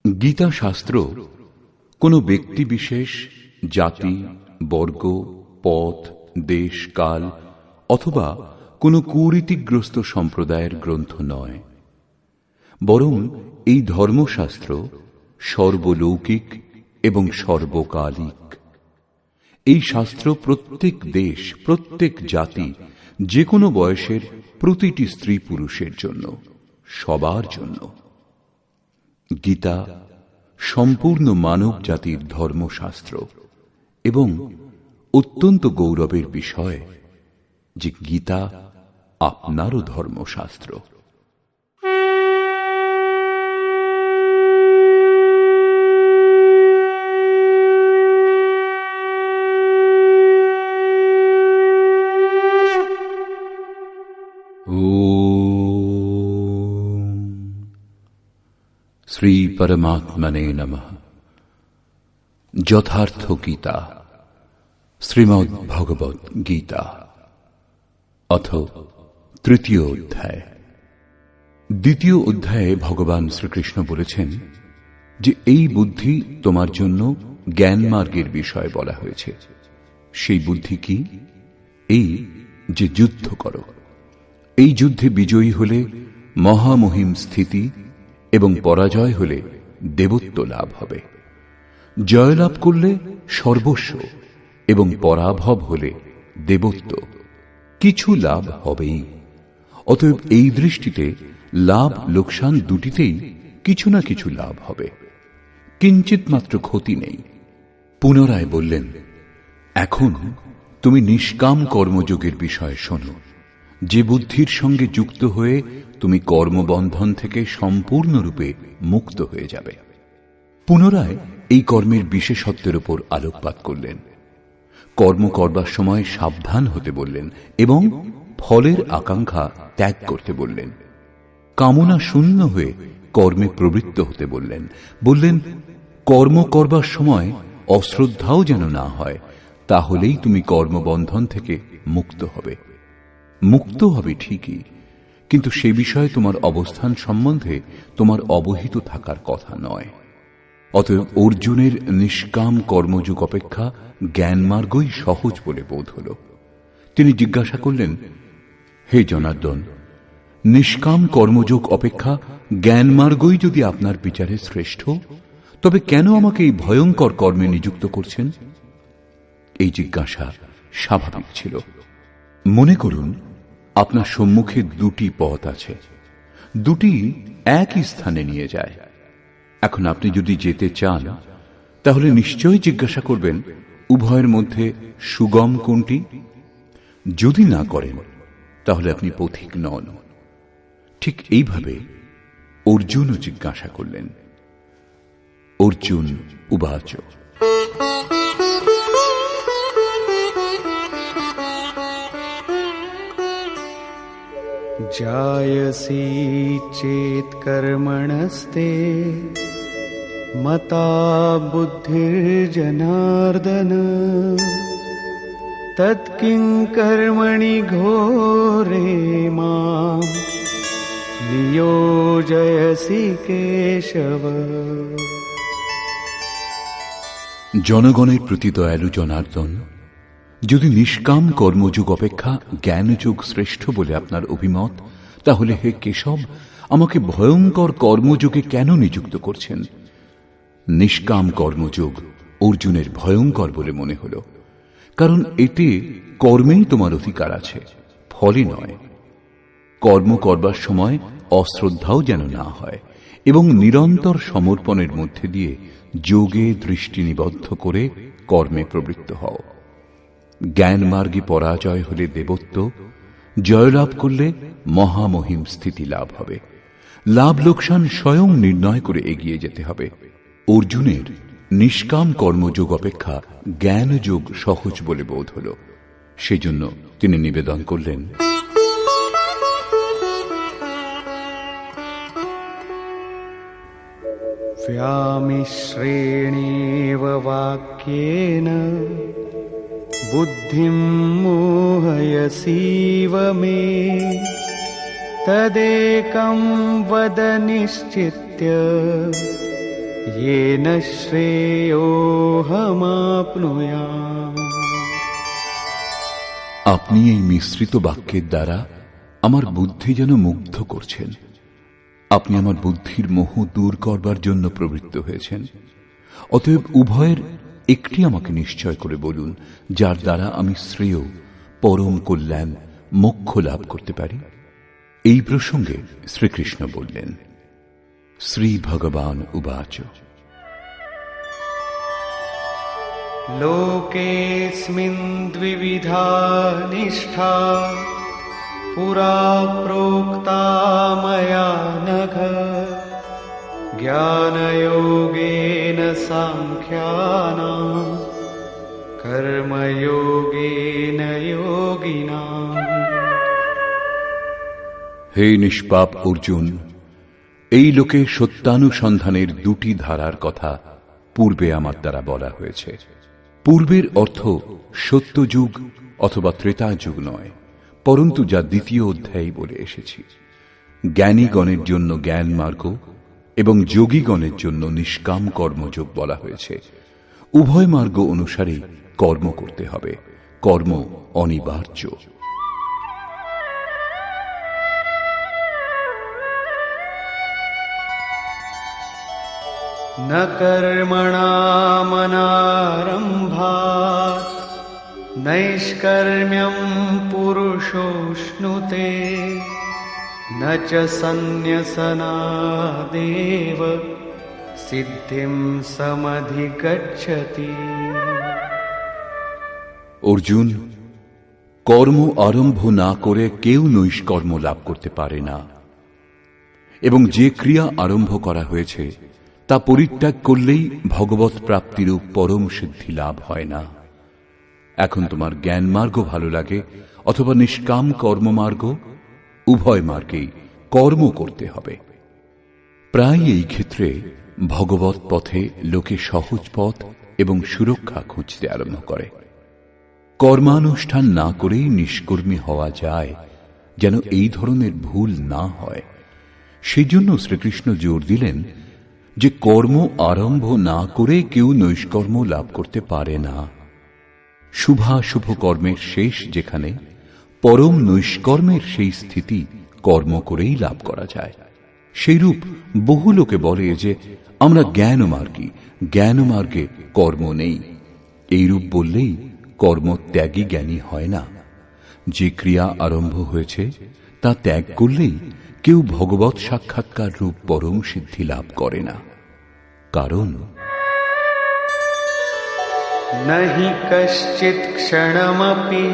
গীতা শাস্ত্র কোনো ব্যক্তি বিশেষ, জাতি, বর্গ, পথ, দেশ, কাল অথবা কোনো কুরীতিগ্রস্ত সম্প্রদায়ের গ্রন্থ নয়, বরং এই ধর্মশাস্ত্র সর্বলৌকিক এবং সর্বকালিক। এই শাস্ত্র প্রত্যেক দেশ, প্রত্যেক জাতি, যে কোনো বয়সের প্রতিটি স্ত্রী পুরুষের জন্য, সবার জন্য। গীতা সম্পূর্ণ মানব জাতির ধর্মশাস্ত্র এবং অত্যন্ত গৌরবের বিষয় যে গীতা আপনারও ধর্মশাস্ত্র। শ্রী পরমাত্মনে নমঃ। যথার্থ গীতা, শ্রীমদ্ ভগবৎ গীতা, অথ তৃতীয় অধ্যায়। দ্বিতীয় অধ্যায়ে ভগবান শ্রীকৃষ্ণ বলেছেন যে এই বুদ্ধি তোমার জন্য জ্ঞান মার্গের বিষয় বলা হয়েছে। সেই বুদ্ধি কি? এই যে যুদ্ধ করো, এই যুদ্ধে বিজয়ী হলে মহামহিম স্থিতি এবং পরাজয় হলে দেবত্ব লাভ হবে। জয়লাভ করলে সর্বস্ব এবং পরাভব হলে দেবত্ব, কিছু লাভ হবেই। অতএব এই দৃষ্টিতে লাভ লোকসান দুটিতেই কিছু না কিছু লাভ হবে, কিঞ্চিত মাত্র ক্ষতি নেই। পুনরায় বললেন, এখন তুমি নিষ্কাম কর্মযোগের বিষয়ে শোনো, যে বুদ্ধির সঙ্গে যুক্ত হয়ে তুমি কর্মবন্ধন থেকে সম্পূর্ণরূপে মুক্ত হয়ে যাবে। পুনরায় এই কর্মের বিশেষত্বের উপর আলোকপাত করলেন। কর্ম করবার সময় সাবধান হতে বললেন এবং ফলের আকাঙ্ক্ষা ত্যাগ করতে বললেন। কামনা শূন্য হয়ে কর্মে প্রবৃত্ত হতে বললেন। বললেন, কর্ম করবার সময় অশ্রদ্ধাও যেন না হয়, তাহলেই তুমি কর্মবন্ধন থেকে মুক্ত হবে। মুক্ত হবে ঠিকই, কিন্তু সে বিষয়ে তোমার অবস্থান সম্বন্ধে তোমার অবহিত থাকার কথা নয়। অতএব অর্জুনের নিষ্কাম কর্মযোগ অপেক্ষা জ্ঞান মার্গই সহজ বলে বোধ হল। তিনি জিজ্ঞাসা করলেন, হে জনার্দন, নিষ্কাম কর্মযোগ অপেক্ষা জ্ঞান মার্গই যদি আপনার বিচারে শ্রেষ্ঠ, তবে কেন আমাকে এই ভয়ঙ্কর কর্মে নিযুক্ত করছেন? এই জিজ্ঞাসা স্বাভাবিক ছিল। মনে করুন, আপনার সম্মুখে দুটি পথ আছে, দুটি একই স্থানে নিয়ে যায়। এখন আপনি যদি যেতে চান, তাহলে নিশ্চয়ই জিজ্ঞাসা করবেন উভয়ের মধ্যে সুগম কোনটি। যদি না করেন, তাহলে আপনি পথিক নন। ঠিক এইভাবে অর্জুনও জিজ্ঞাসা করলেন। অর্জুন উবাচ, जायसी चेत कर्मणस्ते मता बुद्धिर्जनार्दन तत्किं कर्मणि घोरे मां नियोजयसि केशव। জনগণের প্রতি দয়ালু জনার্দন, যদি নিষ্কাম কর্মযোগ অপেক্ষা জ্ঞানযোগ শ্রেষ্ঠ বলে আপনার অভিমত, তাহলে হে কেশব, আমাকে ভয়ঙ্কর কর্মযোগে কেন নিযুক্ত করছেন? নিষ্কাম কর্মযোগ অর্জুনের ভয়ঙ্কর বলে মনে হল, কারণ এতে কর্মেই তোমার অধিকার আছে, ফলে নয়। কর্ম করবার সময় অশ্রদ্ধাও যেন না হয় এবং নিরন্তর সমর্পণের মধ্যে দিয়ে যোগে দৃষ্টি নিবদ্ধ করে কর্মে প্রবৃত্ত হও। জ্ঞান মার্গে পরাজয় হলে দেবত্ব, জয়লাভ করলে মহামহিম স্থিতি লাভ হবে। লাভ লোকসান স্বয়ং নির্ণয় করে এগিয়ে যেতে হবে। অর্জুনের নিষ্কাম কর্মযোগ অপেক্ষা জ্ঞানযোগ সহজ বলে বোধ হল। সেজন্য তিনি নিবেদন করলেন, व्यामिश्रेणेव वाक्येन बुद्धिं मोहयसीव मे तदेकं वद निश्चित्य येन श्रेयोऽहमाप्नुयाम्। আপনি এই মিশ্রিত বাক্যের দ্বারা আমার বুদ্ধি যেন মুগ্ধ করছেন। আপনি আমার বুদ্ধির মোহ দূর করবার জন্য প্রবৃত্ত হয়েছেন। অতএব উভয়ের একটি আমাকে নিশ্চয় করে বলুন, যার দ্বারা আমি শ্রেয়, পরম কল্যাণ, মোক্ষ লাভ করতে পারি। এই প্রসঙ্গে শ্রীকৃষ্ণ বললেন, শ্রী ভগবান উবাচ, লোকেऽস্মিन् দ্বিবিধা নিষ্ঠা পুরা প্रोक्ता मया नघ জ্ঞানযোগেন সাংখ্যানাং কর্মযোগেন যোগিনাং। হে নিষ্পাপ অর্জুন, এই লোকে সত্যানুসন্ধানের দুটি ধারার কথা পূর্বে আমার দ্বারা বলা হয়েছে। পূর্বের অর্থ সত্যযুগ অথবা ত্রেতা যুগ নয়, পরন্তু যা দ্বিতীয় অধ্যায়ে বলে এসেছি। জ্ঞানীগণের জন্য জ্ঞান মার্গ এবং যোগীগণের জন্য নিষ্কাম কর্মযোগ বলা হয়েছে। উভয় মার্গ অনুসারে কর্ম করতে হবে, কর্ম অনিবার্য। न कर्मणामनारम्भात् नैष्कर्म्यं पुरुषोऽश्नुते न च सन्न्यसनादेव सिद्धिं समधिगच्छति। অর্জুন, কর্ম আরম্ভ না করে কেউ নৈষ্কর্ম লাভ করতে পারে না, এবং যে ক্রিয়া আরম্ভ করা হয়েছে তা পরিত্যাগ করলেই ভগবৎ প্রাপ্তিরূপ পরম সিদ্ধি লাভ হয় না। এখন তোমার জ্ঞান মার্গ ভালো লাগে অথবা নিষ্কাম কর্মমার্গ, উভয় মার্গেই কর্ম করতে হবে। প্রায় এই ক্ষেত্রে ভগবৎ পথে লোকে সহজ পথ এবং সুরক্ষা খুঁজতে আরম্ভ করে। কর্মানুষ্ঠান না করেই নিষ্কর্মী হওয়া যায়, যেন এই ধরনের ভুল না হয়। সেই জন্য শ্রীকৃষ্ণ জোর দিলেন যে কর্ম আরম্ভ না করে কেউ নৈষ্কর্ম লাভ করতে পারে না। শুভাশুভ কর্মের শেষ যেখানে, পরম নৈষ্কর্মের সেই স্থিতি কর্ম করেই লাভ করা যায়। সেইরূপ বহু লোকে বলে যে আমরা জ্ঞানমার্গী, জ্ঞানমার্গে কর্ম নেই। এইরূপ বললেই কর্ম ত্যাগী জ্ঞানী হয় না। যে ক্রিয়া আরম্ভ হয়েছে তা ত্যাগ করলেই কেউ ভগবৎ সাক্ষাৎকার রূপ পরম সিদ্ধি লাভ করে না। কারণ नहि कश्चित् क्षणमपि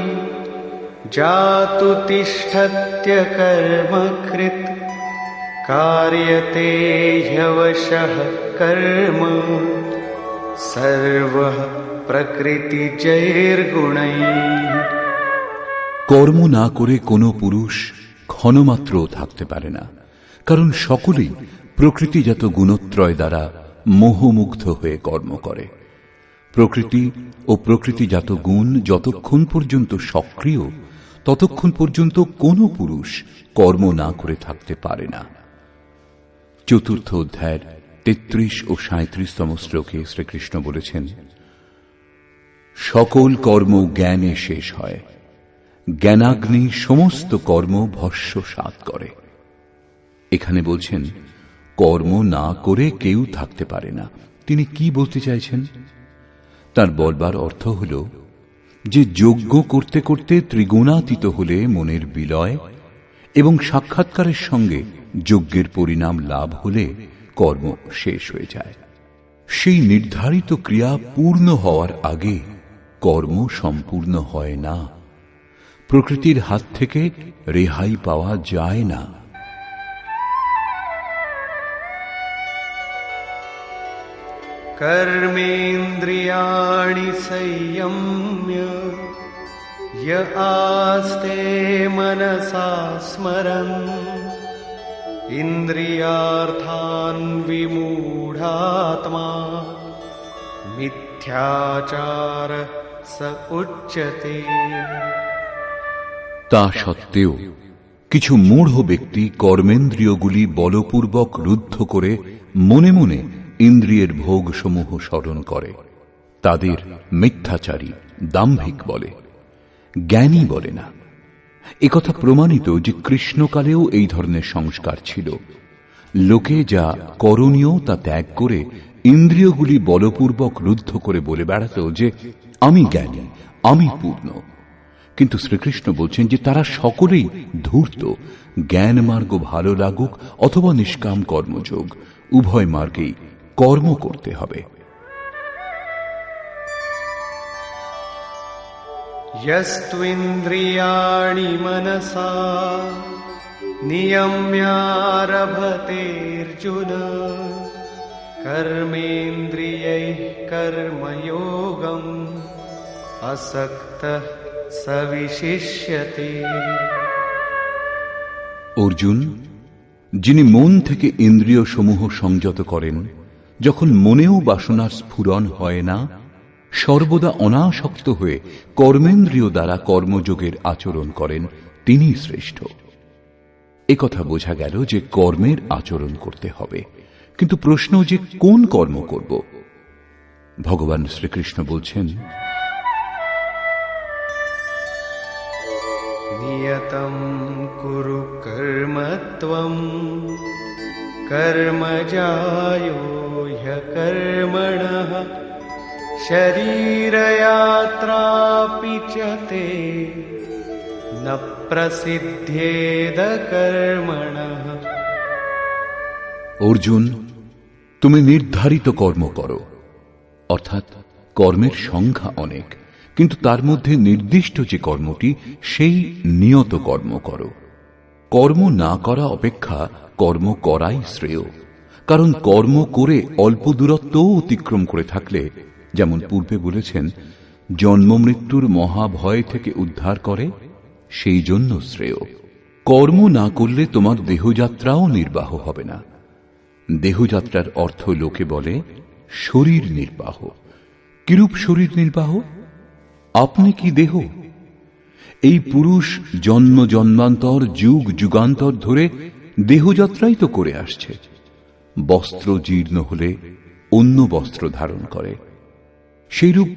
जातु तिष्ठत्य कर्मकृत् कार्यते ह्यवशः कर्म सर्वः प्रकृतिजैर्गुणैः। কর্ম না করে কোনো পুরুষ ক্ষণমাত্র থাকতে পারে না, কারণ সকলেই প্রকৃতিজাত গুণত্রয় দ্বারা মোহমুগ্ধ হয়ে কর্ম করে। প্রকৃতি ও প্রকৃতিজাত গুণ যতক্ষণ পর্যন্ত সক্রিয়, ততক্ষণ পর্যন্ত কোনো পুরুষ কর্ম না করে থাকতে পারে না। চতুর্থ অধ্যায়ের 33 ও 37তম শ্লোকে শ্রীকৃষ্ণ বলেছেন, সকল কর্ম জ্ঞানে শেষ হয়, জ্ঞানাগ্নি সমস্ত কর্ম ভস্মসাৎ করে। এখানে বলছেন কর্ম না করে কেউ থাকতে পারে না। তিনি কি বলতে চাইছেন? তার বলবার অর্থ হল যে যজ্ঞ করতে করতে ত্রিগুণাতীত হলে মনের বিলয় এবং সাক্ষাৎকারের সঙ্গে যজ্ঞের পরিণাম লাভ হলে কর্ম শেষ হয়ে যায়। সেই নির্ধারিত ক্রিয়া পূর্ণ হওয়ার আগে কর্ম সম্পূর্ণ হয় না। প্রকৃতির হাত থেকে রেহাই পাওয়া যায় না। कर्मेन्द्रियाणि संयम्य य आस्ते मनसा स्मरन् इन्द्रियार्थान् विमूढात्मा मिथ्याचार स उच्यते। তা সত্ত্বেও কিছু মূঢ় ব্যক্তি কর্মেন্দ্রিয়গুলি বলপূর্বক রুদ্ধ করে মনে মনে ইন্দ্রিয়ের ভোগ সমূহ স্মরণ করে তাদের মিথ্যাচারী, দাম্ভিক বলে, জ্ঞানী বলে না। একথা প্রমাণিত যে কৃষ্ণকালেও এই ধরনের সংস্কার ছিল। লোকে যা করণীয় তা ত্যাগ করে ইন্দ্রিয়গুলি বলপূর্বক রুদ্ধ করে বলে বেড়াত যে আমি জ্ঞানী, আমি পূর্ণ। কিন্তু শ্রীকৃষ্ণ বলছেন যে তারা সকলেই ধূর্ত। জ্ঞান মার্গ ভালো লাগুক অথবা নিষ্কাম কর্মযোগ, উভয় মার্গেই কর্ম করতে হবে। यस्त्विन्द्रियाणि मनसा नियम्यारभतेऽर्जुन कर्मेन्द्रियैः कर्मयोगम् असक्तः स विशिष्यते। অর্জুন, যিনি মন থেকে ইন্দ্রিয় সমূহ সংযত করেন, যখন মনেও বাসনার স্ফুরণ হয় না, সর্বদা অনাসক্ত হয়ে কর্মেন্দ্রিয় দ্বারা কর্মযোগের আচরণ করেন, তিনি শ্রেষ্ঠ। একথা বোঝা গেল যে কর্মের আচরণ করতে হবে, কিন্তু প্রশ্ন যে কোন কর্ম করব। ভগবান শ্রীকৃষ্ণ বলছেন, নিয়তং কুরু কর্ম ত্বং কর্মজায়ো হ্যকর্মণঃ শরীরয়াত্রাপি চ তে ন প্রসিদ্ধেদ কর্মণঃ। অর্জুন, তুমি নির্ধারিত কর্ম করো, অর্থাৎ কর্মের সংখ্যা অনেক, কিন্তু তার মধ্যে নির্দিষ্ট যে কর্মটি সেই নিয়ত কর্ম করো। কর্ম না করা অপেক্ষা কর্ম করাই শ্রেয়, কারণ কর্ম করে অল্প দূরত্বও অতিক্রম করে থাকলে, যেমন পূর্বে বলেছেন, জন্ম মৃত্যুর মহাভয় থেকে উদ্ধার করে, সেই জন্য শ্রেয়। কর্ম না করলে তোমার দেহযাত্রাও নির্বাহ হবে না। দেহযাত্রার অর্থ লোকে বলে শরীর নির্বাহ। কিরূপ শরীর নির্বাহ? আপনি কি দেহ? এই পুরুষ জন্ম জন্মান্তর, যুগ যুগান্তর ধরে দেহযাত্রাই তো করে আসছে। বস্ত্র জীর্ণ হলে অন্য বস্ত্র ধারণ করে। সেইরূপ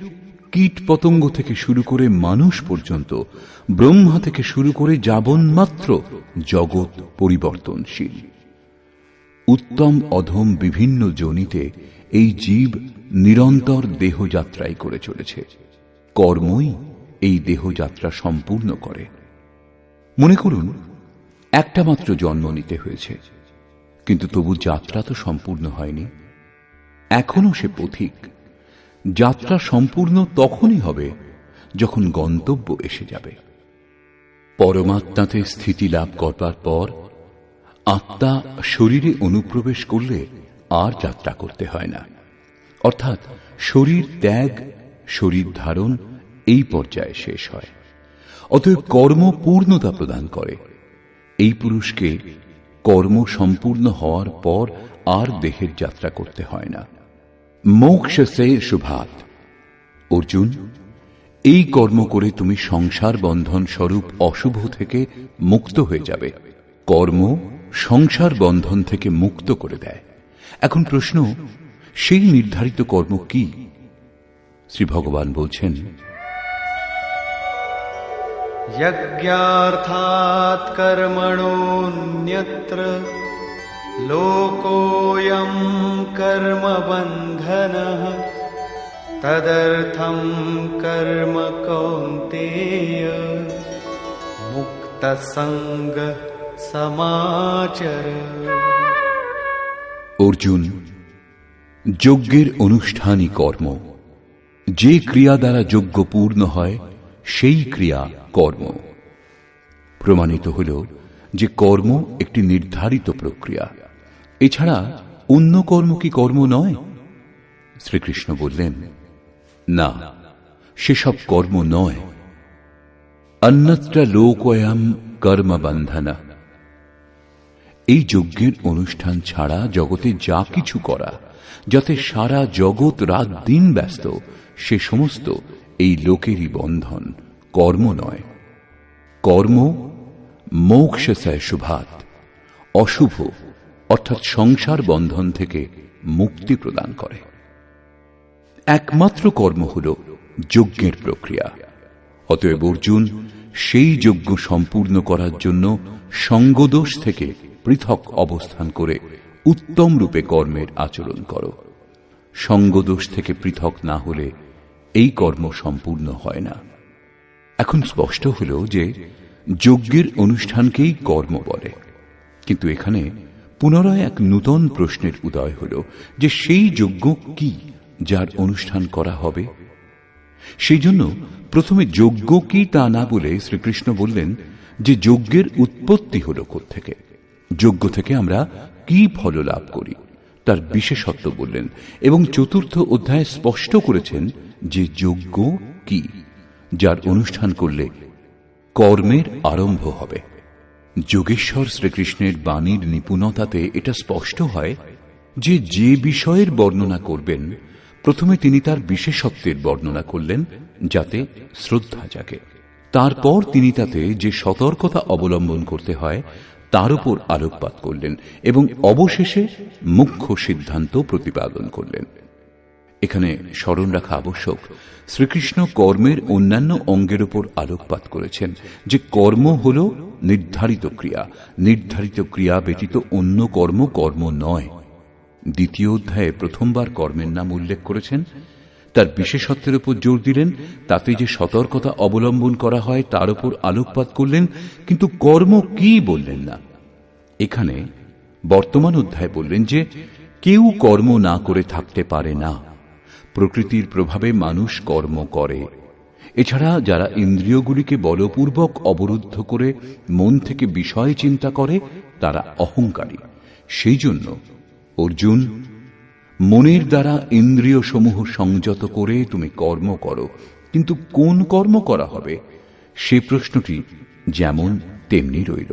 কীট পতঙ্গ থেকে শুরু করে মানুষ পর্যন্ত, ব্রহ্মা থেকে শুরু করে যাবন্মাত্র জগৎ পরিবর্তনশীল। উত্তম অধম বিভিন্ন যোনিতে এই জীব নিরন্তর দেহযাত্রাই করে চলেছে। কর্মই এই দেহযাত্রা সম্পূর্ণ করে। মনে করুন, একটা মাত্র জন্ম নিতে হয়েছে, কিন্তু তবু যাত্রা তো সম্পূর্ণ হয়নি। এখনো সে পথিক। যাত্রা সম্পূর্ণ তখনই হবে যখন গন্তব্য এসে যাবে। পরমাত্মাতে স্থিতি লাভ করবার পর আত্মা শরীরে অনুপ্রবেশ করলে আর যাত্রা করতে হয় না। অর্থাৎ শরীর ত্যাগ, শরীর ধারণ এই পর্যায়ে শেষ হয়। অতএব কর্ম পূর্ণতা প্রদান করে। এই পুরুষকে কর্ম সম্পূর্ণ হওয়ার পর আর দেহের যাত্রা করতে হয় না। মোক্ষ সে শুভাত। অর্জুন, এই কর্ম করে তুমি সংসার বন্ধন স্বরূপ অশুভ থেকে মুক্ত হয়ে যাবে। কর্ম সংসার বন্ধন থেকে মুক্ত করে দেয়। এখন প্রশ্ন, সেই নির্ধারিত কর্ম কি? শ্রী ভগবান বলছেন, যজ্ঞার্থাৎ কর্মণোন্যত্র লোকোয়ং কর্ম বন্ধনঃ তদর্থং কর্ম কৌন্তেয় মুক্ত সঙ্গ সমাচর। অর্জুন, যজ্ঞের অনুষ্ঠানই কর্ম। যে ক্রিয়া দ্বারা যজ্ঞ পূর্ণ হয় সেই ক্রিয়া কর্ম। প্রমাণিত হল যে কর্ম একটি নির্ধারিত প্রক্রিয়া। এছাড়া অন্য কর্ম কি কর্ম নয়? শ্রীকৃষ্ণ বললেন, না, সেসব কর্ম নয়। অন্যত্র লোকোয়ং কর্ম বন্ধনঃ। এই যজ্ঞের অনুষ্ঠান ছাড়া জগতে যা কিছু করা, যাতে সারা জগৎ রাত দিন ব্যস্ত, সে সমস্ত এই লোকেরই বন্ধন, কর্ম নয়। কর্ম মোক্ষ সে শুভাত, অশুভ অর্থাৎ সংসার বন্ধন থেকে মুক্তি প্রদান করে। একমাত্র কর্ম হল যজ্ঞের প্রক্রিয়া। অতএব অর্জুন, সেই যজ্ঞ সম্পূর্ণ করার জন্য সঙ্গদোষ থেকে পৃথক অবস্থান করে উত্তম রূপে কর্মের আচরণ করো। সঙ্গদোষ থেকে পৃথক না হলে এই কর্ম সম্পূর্ণ হয় না। এখন স্পষ্ট হল যে যজ্ঞের অনুষ্ঠানকেই কর্ম বলে, কিন্তু এখানে পুনরায় এক নূতন প্রশ্নের উদয় হল যে সেই যজ্ঞ কি যার অনুষ্ঠান করা হবে। সেই জন্য প্রথমে যজ্ঞ কি তা না বলে শ্রীকৃষ্ণ বললেন যে যজ্ঞের উৎপত্তি হল কোত্থেকে, যজ্ঞ থেকে আমরা কি ফল লাভ করি তার বিশেষত্ব বললেন, এবং চতুর্থ অধ্যায়ে স্পষ্ট করেছেন যে যজ্ঞ কি যার অনুষ্ঠান করলে কর্মের আরম্ভ হবে। যোগেশ্বর শ্রীকৃষ্ণের বাণীর নিপুণতাতে এটা স্পষ্ট হয় যে যে বিষয়ের বর্ণনা করবেন প্রথমে তিনি তার বিশেষত্বের বর্ণনা করলেন যাতে শ্রদ্ধা জাগে। তারপর তিনি তাতে যে সতর্কতা অবলম্বন করতে হয় তার উপর আলোকপাত করলেন এবং অবশেষে মুখ্য সিদ্ধান্ত প্রতিপাদন করলেন। এখানে স্মরণ রাখা আবশ্যক, শ্রীকৃষ্ণ কর্মের অন্যান্য অঙ্গের উপর আলোকপাত করেছেন যে কর্ম হল নির্ধারিত ক্রিয়া, নির্ধারিত ক্রিয়া ব্যতীত অন্য কর্ম কর্ম নয়। দ্বিতীয় অধ্যায়ে প্রথমবার কর্মের নাম উল্লেখ করেছেন, তার বিশেষত্বের উপর জোর দিলেন, তাতে যে সতর্কতা অবলম্বন করা হয় তার উপর আলোকপাত করলেন, কিন্তু কর্ম কি বললেন না। এখানে বর্তমান অধ্যায়ে বললেন যে কেউ কর্ম না করে থাকতে পারে না। প্রকৃতির প্রভাবে মানুষ কর্ম করে। এছাড়া যারা ইন্দ্রিয়গুলিকে বলপূর্বক অবরুদ্ধ করে মন থেকে বিষয় চিন্তা করে তারা অহংকারী। সেই জন্য অর্জুন, মনের দ্বারা ইন্দ্রিয় সমূহ সংযত করে তুমি কর্ম করো, কিন্তু কোন কর্ম করা হবে সে প্রশ্নটি যেমন তেমনি রইল।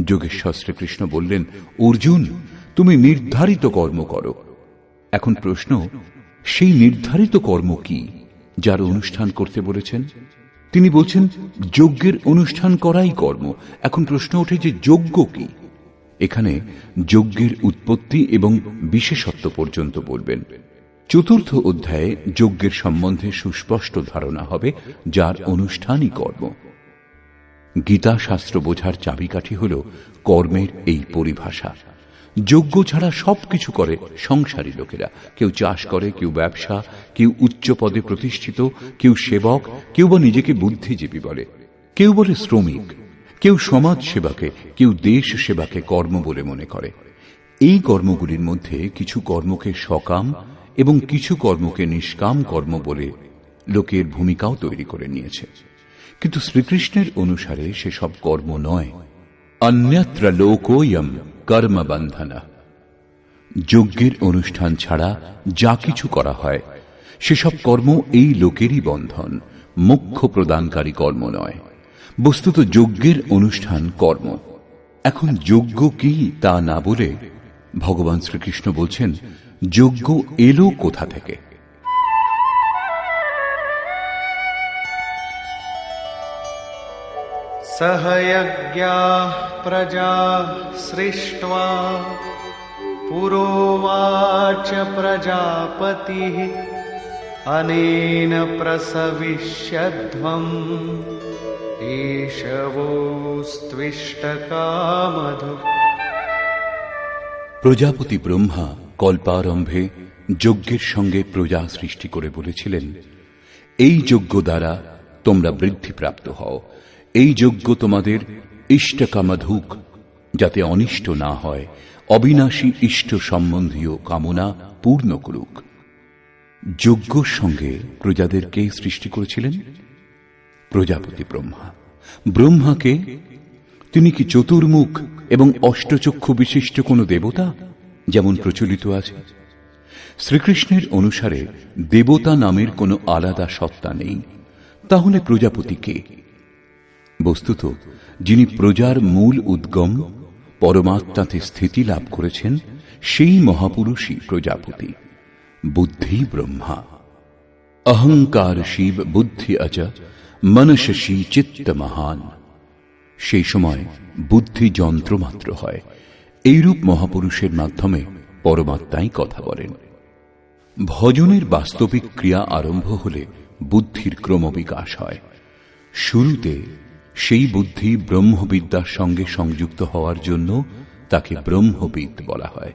যোগেশ্বর শ্রীকৃষ্ণ বললেন, অর্জুন তুমি নির্ধারিত কর্ম করো। এখন প্রশ্ন, সেই নির্ধারিত কর্ম কি যার অনুষ্ঠান করতে বলেছেন? তিনি বলছেন যজ্ঞের অনুষ্ঠান করাই কর্ম। এখন প্রশ্ন ওঠে যে যজ্ঞ কি? এখানে যজ্ঞের উৎপত্তি এবং বিশেষত্ব পর্যন্ত বলবেন। চতুর্থ অধ্যায়ে যজ্ঞের সম্বন্ধে সুস্পষ্ট ধারণা হবে যার অনুষ্ঠানই কর্ম। গীতা শাস্ত্র বোঝার চাবিকাঠি হল কর্মের এই পরিভাষা। যজ্ঞ ছাড়া সবকিছু করে সংসারী লোকেরা। কেউ চাষ করে, কেউ ব্যবসা, কেউ উচ্চ পদে প্রতিষ্ঠিত, কেউ সেবক, কেউ বা নিজেকে বুদ্ধিজীবী বলে, কেউ বলে শ্রমিক, কেউ সমাজ সেবাকে, কেউ দেশ সেবাকে কর্ম বলে মনে করে। এই কর্মগুলির মধ্যে কিছু কর্মকে সকাম এবং কিছু কর্মকে নিষ্কাম কর্ম বলে লোকের ভূমিকাও তৈরি করে নিয়েছে, কিন্তু শ্রীকৃষ্ণের অনুসারে সেসব কর্ম নয়। অন্যত্র লোকোয়ম কর্ম বন্ধনা। যজ্ঞের অনুষ্ঠান ছাড়া যা কিছু করা হয় সেসব কর্ম এই লোকেরই বন্ধন, মোক্ষ প্রদানকারী কর্ম নয়। বস্তুত যজ্ঞের অনুষ্ঠান কর্ম। এখন যজ্ঞ কি তা না বলে ভগবান শ্রীকৃষ্ণ বলছেন যজ্ঞ এলো কোথা থেকে। सहयज्ञाः प्रजा सृष्ट्वा पुरोवाच प्रजापतिः अनेन प्रसविष्यध्वम् एषवोस्त्विष्टकामधु। প্রজাপতি ব্রহ্মা কল্পারম্ভে যজ্ঞের সঙ্গে প্রজা সৃষ্টি করে বলেছিলেন, এই যজ্ঞ দ্বারা তোমরা বৃদ্ধিপ্রাপ্ত হও। এই যজ্ঞ তোমাদের ইষ্টকামধুক, যাতে অনিষ্ট না হয়, অবিনাশী ইষ্ট সম্বন্ধীয় কামনা পূর্ণ করুক। যজ্ঞর সঙ্গে প্রজাদেরকে সৃষ্টি করেছিলেন প্রজাপতি ব্রহ্মা। ব্রহ্মাকে তিনি কি চতুর্মুখ এবং অষ্টচক্ষু বিশিষ্ট কোন দেবতা যেমন প্রচলিত আছে? শ্রীকৃষ্ণের অনুসারে দেবতা নামের কোনো আলাদা সত্তা নেই। তাহলে প্রজাপতি কে? বস্তুত যিনি প্রজার মূল উদ্গম, পরমাত্মাতে স্থিতি লাভ করেছেন, সেই মহাপুরুষই প্রজাপতি। বুদ্ধি ব্রহ্মা, অহংকার শিব, বুদ্ধি অজ, মনসী চিত্ত মহান। সেই সময় বুদ্ধি যন্ত্র মাত্র হয়, এইরূপ মহাপুরুষের মাধ্যমে পরমাত্মাই কথা বলেন। ভজনের বাস্তবিক ক্রিয়া আরম্ভ হলে বুদ্ধির ক্রমবিকাশ হয়। শুরুতে সেই বুদ্ধি ব্রহ্মবিদ্যার সঙ্গে সংযুক্ত হওয়ার জন্য তাকে ব্রহ্মবিদ বলা হয়।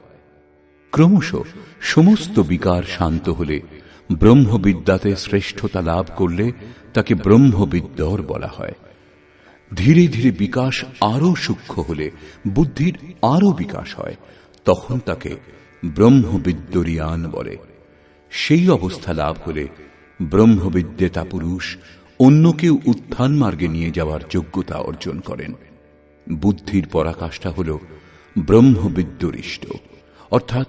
ক্রমশ সমস্ত বিকার শান্ত হলে, ব্রহ্মবিদ্যাতে শ্রেষ্ঠতা লাভ করলে তাকে ব্রহ্মবিদ্যর বলা হয়। ধীরে ধীরে বিকাশ আরো সূক্ষ্ম হলে, বুদ্ধির আরো বিকাশ হয়, তখন তাকে ব্রহ্মবিদ্যরিয়ান বলে। সেই অবস্থা লাভ হলে ব্রহ্মবিদ্যেতা পুরুষ অন্যকেও উত্থান মার্গে নিয়ে যাওয়ার যোগ্যতা অর্জন করেন। বুদ্ধির পরাকাষ্ঠা হল ব্রহ্মবিদ্যরিষ্ট, অর্থাৎ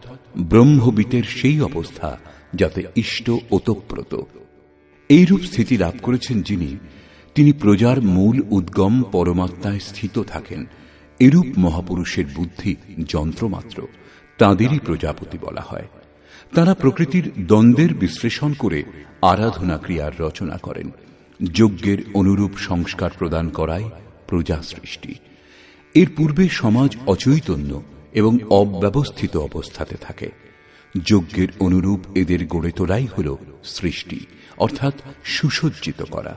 ব্রহ্মবিদের সেই অবস্থা যাতে ইষ্ট ওতপ্রোত। এইরূপ স্থিতি লাভ করেছেন যিনি, তিনি প্রজার মূল উদ্গম পরমাত্মায় স্থিত থাকেন। এরূপ মহাপুরুষের বুদ্ধি যন্ত্রমাত্র, তাঁদেরই প্রজাপতি বলা হয়। তাঁরা প্রকৃতির দ্বন্দ্বের বিশ্লেষণ করে আরাধনা ক্রিয়ার রচনা করেন। যজ্ঞের অনুরূপ সংস্কার প্রদান করাই প্রজা সৃষ্টি। এর পূর্বে সমাজ অচৈতন্য এবং অব্যবস্থিত অবস্থাতে থাকে। যজ্ঞের অনুরূপ এদের গড়ে তোলাই হল সৃষ্টি, অর্থাৎ সুসজ্জিত করা।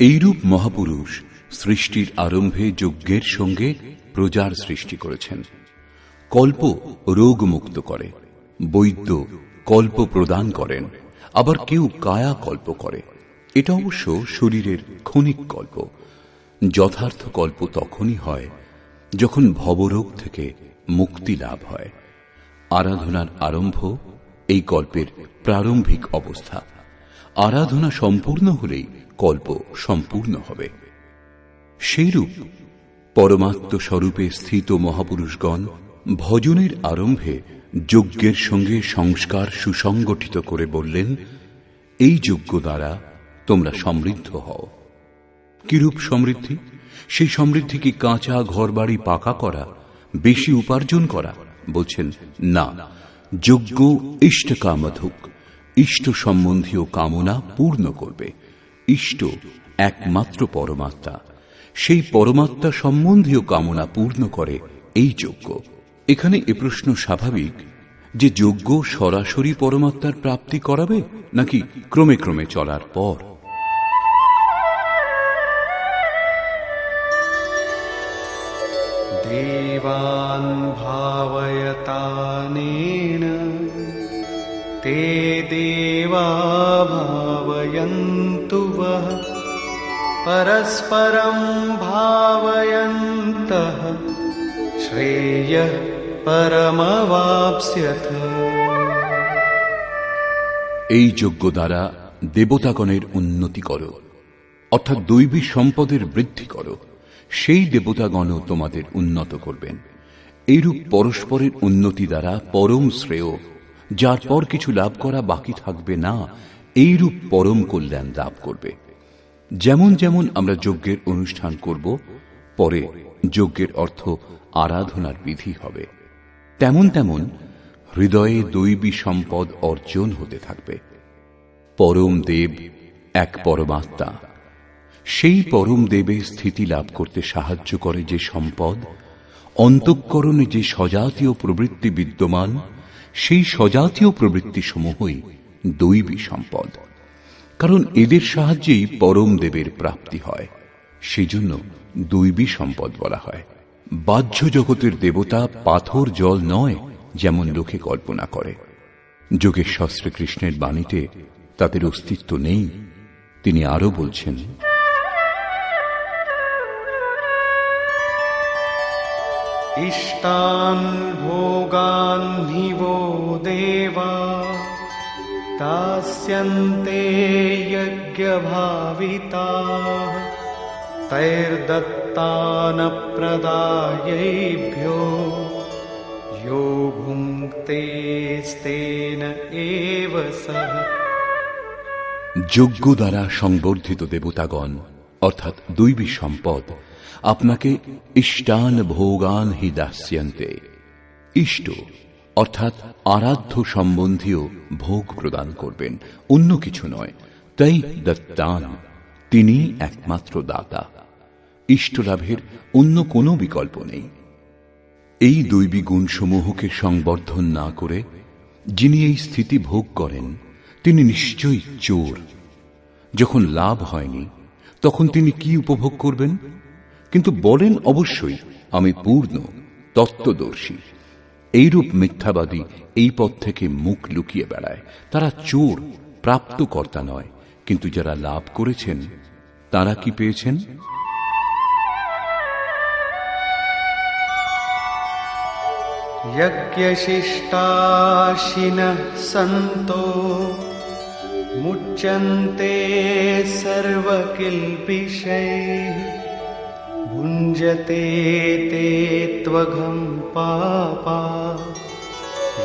এইরূপ মহাপুরুষ সৃষ্টির আরম্ভে যজ্ঞের সঙ্গে প্রজার সৃষ্টি করেছেন। কল্প রোগমুক্ত করে, বৈদ্য কল্প প্রদান করেন, আবার কেউ কায়া কল্প করে। এটা অবশ্য শরীরের ক্ষণিক কল্প। যথার্থ কল্প তখনই হয় যখন ভবরোগ থেকে মুক্তি লাভ হয়। আরাধনার আরম্ভ এই কল্পের প্রারম্ভিক অবস্থা। আরাধনা সম্পূর্ণ হলেই কল্প সম্পূর্ণ হবে। সেইরূপ পরমাত্ম স্বরূপে স্থিত মহাপুরুষগণ ভজনের আরম্ভে যজ্ঞের সঙ্গে সংস্কার সুসংগঠিত করে বললেন, এই যজ্ঞ দ্বারা তোমরা সমৃদ্ধ হও। কিরূপ সমৃদ্ধি? সেই সমৃদ্ধি কি কাঁচা ঘরবাড়ি পাকা করা, বেশি উপার্জন করা? বলছেন না, যজ্ঞ ইষ্ট কামধুক, ইষ্ট সম্বন্ধীয় কামনা পূর্ণ করবে। ইষ্ট একমাত্র পরমাত্মা, সেই পরমাত্মা সম্বন্ধীয় কামনা পূর্ণ করে এই যজ্ঞ। এখানে এ প্রশ্ন স্বাভাবিক যে যজ্ঞ সরাসরি পরমাত্মার প্রাপ্তি করাবে নাকি ক্রমে ক্রমে চলার পর? দেবান ভাবয়তানেন তে দেবা ভাবয়ন্তু বহ পরস্পরম ভাবয়ন্তঃ শ্রেয়ঃ পরমবাপ্স্যথ। এই যজ্ঞ দ্বারা দেবতাগণের উন্নতি করো, অর্থাৎ দৈবী সম্পদের বৃদ্ধি করো। সেই দেবতাগণ তোমাদের উন্নত করবেন। এইরূপ পরস্পরের উন্নতি দ্বারা পরম শ্রেয়, যার পর কিছু লাভ করা বাকি থাকবে না, এইরূপ পরম কল্যাণ লাভ করবে। যেমন যেমন আমরা যজ্ঞের অনুষ্ঠান করব, পরে যজ্ঞের অর্থ আরাধনার বিধি হবে, তেমন তেমন হৃদয়ে দৈবী সম্পদ অর্জন হতে থাকবে। পরম দেব এক পরমাত্মা। সেই পরম দেবের স্থিতি লাভ করতে সাহায্য করে যে সম্পদ, অন্তঃকরণে যে সজাতীয় প্রবৃত্তি বিদ্যমান, সেই সজাতীয় প্রবৃত্তি সমূহই দৈবী সম্পদ। কারণ এদের সাহায্যেই পরম দেবের প্রাপ্তি হয়, সেজন্য দৈবী সম্পদ বলা হয়। বাহ্য জগতের দেবতা পাথর জল নয়, যেমন লোকে কল্পনা করে। যোগেশ্বর শ্রীকৃষ্ণের বাণীতে তাদের অস্তিত্ব নেই। তিনি আরো বলছেন, ইষ্টান ভোগান হিবো দেবা দাস্যন্তে যজ্ঞভাবিতাঃ তৈর্দত্তান প্রদায়েভ্যো यो ভুঙ্ক্তেস্তেন এব সঃ। যজ্ঞ দ্বারা সংবর্ধিত দেবতাগণ অর্থাৎ দৈবী সম্পদ আপনাকে ইষ্টান ভোগান হি দাস্যন্তে। ইষ্ট অর্থাৎ আরাধ্য সম্বন্ধীয় ভোগ প্রদান করবেন, অন্য কিছু নয়। তাই দত্তান, তিনি একমাত্র দাতা। ইষ্ট লাভের অন্য কোনো বিকল্প নেই। এই দৈবী গুণসমূহকে সংবর্ধন না করে যিনি এই স্থিতি ভোগ করেন তিনি নিশ্চয়ই চোর। যখন লাভ হয়নি তখন তিনি কি উপভোগ করবেন? কিন্তু বলেন অবশ্যই আমি পূর্ণ তত্ত্বদর্শী। এইরূপ মিথ্যাবাদী এই পথ থেকে মুখ লুকিয়ে বেড়ায়। তারা চোর, প্রাপ্তকর্তা নয়। কিন্তু যারা লাভ করেছেন তারা কি পেয়েছেন? यज्ञशिष्टाशिनः सन्तो मुच्यन्ते सर्वकिल्बिषैः भुञ्जते ते त्वघं पापा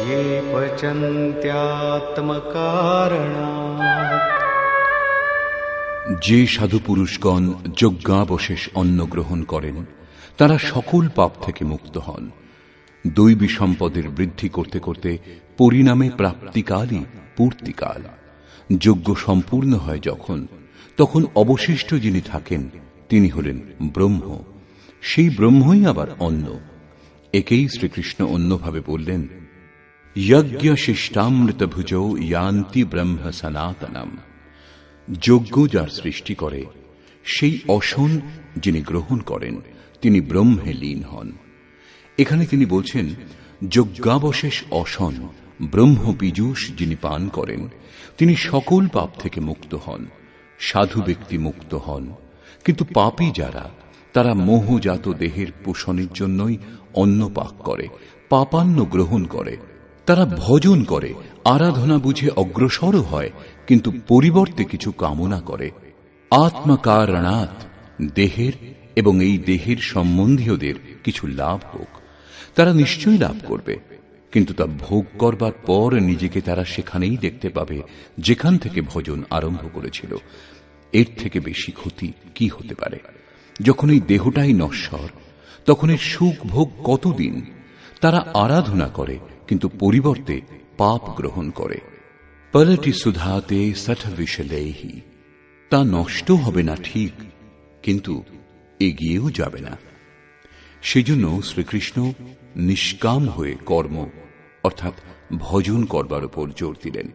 ये पचन्त्यात्मकारणात्। যে সাধু পুরুষগণ যজ্ঞাবশেষ অন্ন গ্রহণ করেন তারা সকল পাপ থেকে মুক্ত হন। দৈবী সম্পদের বৃদ্ধি করতে করতে পরিণামে প্রাপ্তিকালই পূর্তিকাল। যজ্ঞ সম্পূর্ণ হয় যখন, তখন অবশিষ্ট যিনি থাকেন তিনি হলেন ব্রহ্ম। সেই ব্রহ্মই আবার অন্ন। একেই শ্রীকৃষ্ণ অন্যভাবে বললেন, যজ্ঞ শিষ্টামৃত ভুজৌ ইয়ান্তি ব্রহ্ম সনাতনম। যজ্ঞ যার সৃষ্টি করে সেই অসন যিনি গ্রহণ করেন তিনি ব্রহ্মে লীন হন। এখানে তিনি বলছেন যজ্ঞাবশেষ অসন ব্রহ্ম পীযূষ যিনি পান করেন তিনি সকল পাপ থেকে মুক্ত হন। সাধু ব্যক্তি মুক্ত হন, কিন্তু পাপী যারা তারা মোহজাত দেহের পোষণের জন্যই অন্ন পাক করে, পাপান্ন গ্রহণ করে। তারা ভজন করে, আরাধনা বুঝে অগ্রসরও হয়, কিন্তু পরিবর্তে কিছু কামনা করে। আত্মকারণাৎ, দেহের এবং এই দেহের সম্বন্ধীয়দের কিছু লাভ হোক। তারা নিশ্চয়ই লাভ করবে, কিন্তু তা ভোগ করবার পর নিজেকে তারা সেখানেই দেখতে পাবে যেখান থেকে ভজন আরম্ভ করেছিল। এর থেকে বেশি ক্ষতি কি হতে পারে? যখন এই দেহটাই নশ্বর, তখন এর সুখ ভোগ কতদিন? তারা আরাধনা করে, কিন্তু পরিবর্তে পাপ গ্রহণ করে। পলটি সুধাতে সঠ বিশলেহি, তা নষ্ট হবে না ঠিক, কিন্তু এগিয়েও যাবে না। সেজন্য শ্রীকৃষ্ণ নিষ্কাম হয়ে কর্ম অর্থাৎ ভজন করবার উপর জোর দিলেন।